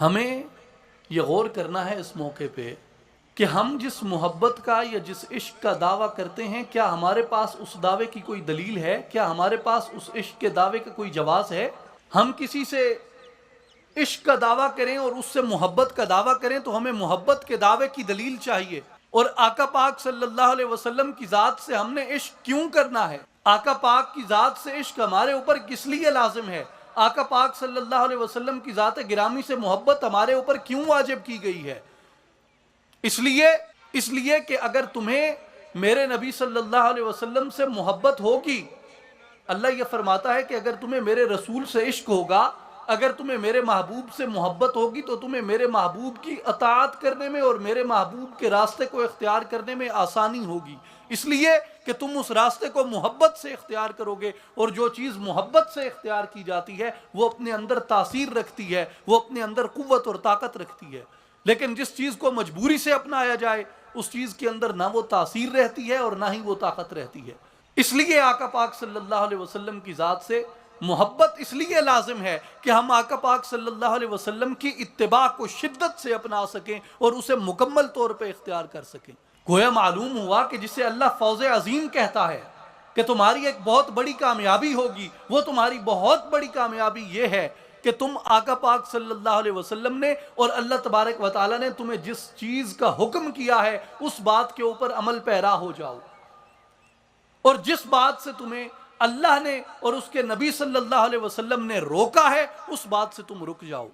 ہمیں یہ غور کرنا ہے اس موقع پہ کہ ہم جس محبت کا یا جس عشق کا دعویٰ کرتے ہیں، کیا ہمارے پاس اس دعوے کی کوئی دلیل ہے؟ کیا ہمارے پاس اس عشق کے دعوے کا کوئی جواز ہے؟ ہم کسی سے عشق کا دعویٰ کریں اور اس سے محبت کا دعویٰ کریں تو ہمیں محبت کے دعوے کی دلیل چاہیے، اور آقا پاک صلی اللہ علیہ وسلم کی ذات سے ہم نے عشق کیوں کرنا ہے؟ آقا پاک کی ذات سے عشق ہمارے اوپر کس لیے لازم ہے؟ آقا پاک صلی اللہ علیہ وسلم کی ذات گرامی سے محبت ہمارے اوپر کیوں واجب کی گئی ہے؟ اس لیے کہ اگر تمہیں میرے نبی صلی اللہ علیہ وسلم سے محبت ہوگی، اللہ یہ فرماتا ہے کہ اگر تمہیں میرے رسول سے عشق ہوگا، اگر تمہیں میرے محبوب سے محبت ہوگی تو تمہیں میرے محبوب کی اطاعت کرنے میں اور میرے محبوب کے راستے کو اختیار کرنے میں آسانی ہوگی، اس لیے کہ تم اس راستے کو محبت سے اختیار کرو گے، اور جو چیز محبت سے اختیار کی جاتی ہے وہ اپنے اندر تاثیر رکھتی ہے، وہ اپنے اندر قوت اور طاقت رکھتی ہے، لیکن جس چیز کو مجبوری سے اپنایا جائے اس چیز کے اندر نہ وہ تاثیر رہتی ہے اور نہ ہی وہ طاقت رہتی ہے۔ اس لیے آقا پاک صلی اللہ علیہ وسلم کی ذات سے محبت اس لیے لازم ہے کہ ہم آقا پاک صلی اللہ علیہ وسلم کی اتباع کو شدت سے اپنا سکیں اور اسے مکمل طور پہ اختیار کر سکیں۔ گویا معلوم ہوا کہ جسے اللہ فوز عظیم کہتا ہے کہ تمہاری ایک بہت بڑی کامیابی ہوگی، وہ تمہاری بہت بڑی کامیابی یہ ہے کہ تم آقا پاک صلی اللہ علیہ وسلم نے اور اللہ تبارک و تعالیٰ نے تمہیں جس چیز کا حکم کیا ہے اس بات کے اوپر عمل پیرا ہو جاؤ، اور جس بات سے تمہیں اللہ نے اور اس کے نبی صلی اللہ علیہ وسلم نے روکا ہے اس بات سے تم رک جاؤ۔